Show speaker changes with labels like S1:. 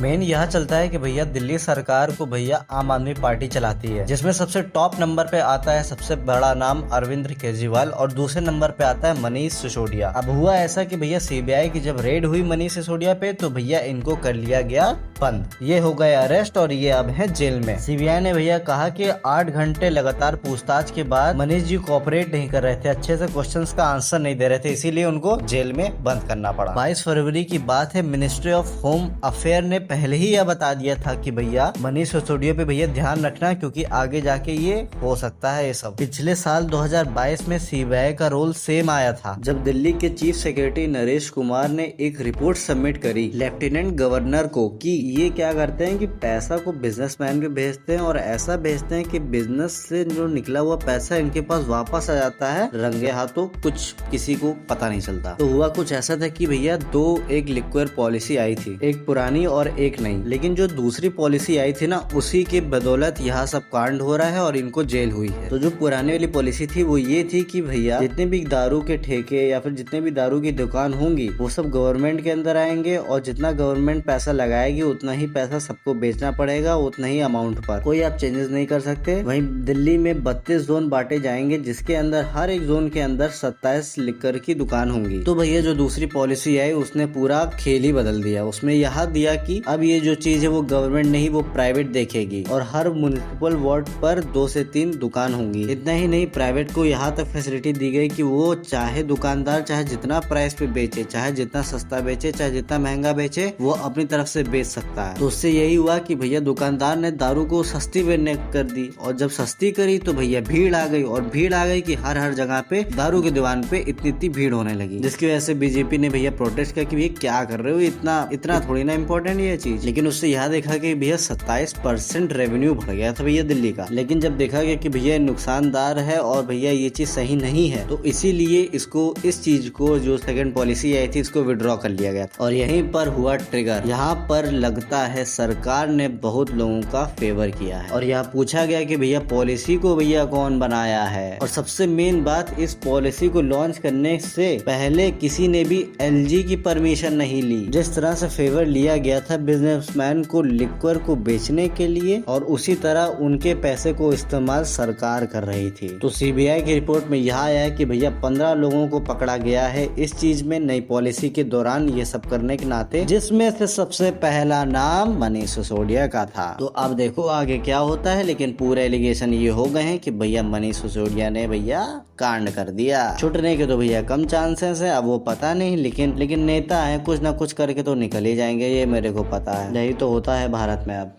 S1: Main यह चलता है कि भैया दिल्ली सरकार को भैया आम आदमी पार्टी चलाती है, जिसमें सबसे टॉप नंबर पे आता है सबसे बड़ा नाम अरविंद केजरीवाल और दूसरे नंबर पे आता है मनीष सिसोदिया। अब हुआ ऐसा कि भैया सीबीआई की जब रेड हुई मनीष सिसोदिया पे तो भैया इनको कर लिया गया बंद, ये हो गए अरेस्ट और ये अब है जेल में। सीबीआई ने भैया कहा कि 8 घंटे लगातार पूछताछ के बाद मनीष जी कोऑपरेट नहीं कर रहे थे, अच्छे से क्वेश्चंस का आंसर नहीं दे रहे थे, इसीलिए उनको जेल में बंद करना पड़ा। 22 फरवरी की बात है, मिनिस्ट्री ऑफ होम अफेयर ने पहले ही यह बता दिया था कि भैया मनीष सिसोदिया पे भैया ध्यान रखना, क्योंकि आगे जाके ये हो सकता है ये सब। पिछले साल 2022 में सीबीआई का रोल सेम आया था, जब दिल्ली के चीफ सेक्रेटरी नरेश कुमार ने एक रिपोर्ट सबमिट करी लेफ्टिनेंट गवर्नर को कि ये क्या करते हैं कि पैसा को बिजनेसमैन पे भेजते हैं और ऐसा भेजते हैं कि बिजनेस से जो निकला हुआ पैसा इनके पास वापस आ जाता है रंगे हाथों, कुछ किसी को पता नहीं चलता। तो हुआ कुछ ऐसा था कि भैया एक लिक्विड पॉलिसी आई थी, एक पुरानी और एक नई, लेकिन जो दूसरी पॉलिसी आई थी ना उसी के बदौलत यहाँ सब कांड हो रहा है और इनको जेल हुई है। तो जो पुरानी वाली पॉलिसी थी वो ये थी कि भैया जितने भी दारू के ठेके या फिर जितने भी दारू की दुकान होंगी वो सब गवर्नमेंट के अंदर आएंगे और जितना गवर्नमेंट पैसा लगाएगी उतना ही पैसा सबको बेचना पड़ेगा, उतना ही अमाउंट पर, कोई आप चेंजेस नहीं कर सकते। वहीं दिल्ली में 32 जोन बांटे जाएंगे, जिसके अंदर हर एक जोन के अंदर 27 लिकर की दुकान होंगी। तो भैया जो दूसरी पॉलिसी आई उसने पूरा खेल ही बदल दिया। उसमें यह दिया कि अब ये जो चीज है वो गवर्नमेंट नहीं वो प्राइवेट देखेगी और हर म्युनिसिपल वार्ड पर 2 से 3 दुकान होंगी। इतना ही नहीं, प्राइवेट को यहाँ तक फैसिलिटी दी गई कि वो चाहे दुकानदार चाहे जितना प्राइस पे बेचे, चाहे जितना सस्ता बेचे, चाहे जितना महंगा बेचे, वो अपनी तरफ से बेच सकता है। तो उससे यही हुआ कि भैया दुकानदार ने दारू को सस्ती बेचने कर दी और जब सस्ती करी तो भैया भीड़ आ गई और भीड़ आ गई कि हर जगह पे दारू की दुकान पे इतनी भीड़ होने लगी, जिसकी वजह से बीजेपी ने भैया प्रोटेस्ट किया कि भैया क्या कर रहे हो, इतना थोड़ी ना इम्पोर्टेंट ये चीज। लेकिन उससे यह देखा कि भैया 27% रेवेन्यू बढ़ गया था भैया दिल्ली का। लेकिन जब देखा गया कि भैया नुकसानदार है और भैया ये चीज सही नहीं है तो इसीलिए इस चीज को जो सेकंड पॉलिसी आई थी इसको विड्रॉ कर लिया गया था। और यहीं पर हुआ ट्रिगर, यहाँ पर लगता है सरकार ने बहुत लोगों का फेवर किया है। और यहाँ पूछा गया कि भैया पॉलिसी को भैया कौन बनाया है, और सबसे मेन बात, इस पॉलिसी को लॉन्च करने से पहले किसी ने भी एलजी की परमिशन नहीं ली। जिस तरह से फेवर लिया गया था बिजनेसमैन को लिक्वर को बेचने के लिए, और उसी तरह उनके पैसे को इस्तेमाल सरकार कर रही थी। तो सीबीआई की रिपोर्ट में यह आया है कि भैया 15 लोगों को पकड़ा गया है इस चीज में, नई पॉलिसी के दौरान ये सब करने के नाते, जिसमें से सबसे पहला नाम मनीष सिसोदिया का था। तो अब देखो आगे क्या होता है, लेकिन पूरे एलिगेशन ये हो गए हैं कि भैया मनीष सिसोदिया ने भैया कांड कर दिया। छुटने के तो भैया कम चांसेस है, अब वो पता नहीं, लेकिन नेता है, कुछ ना कुछ करके तो निकल ही जाएंगे, ये मेरे को पता है। यही तो होता है भारत में अब।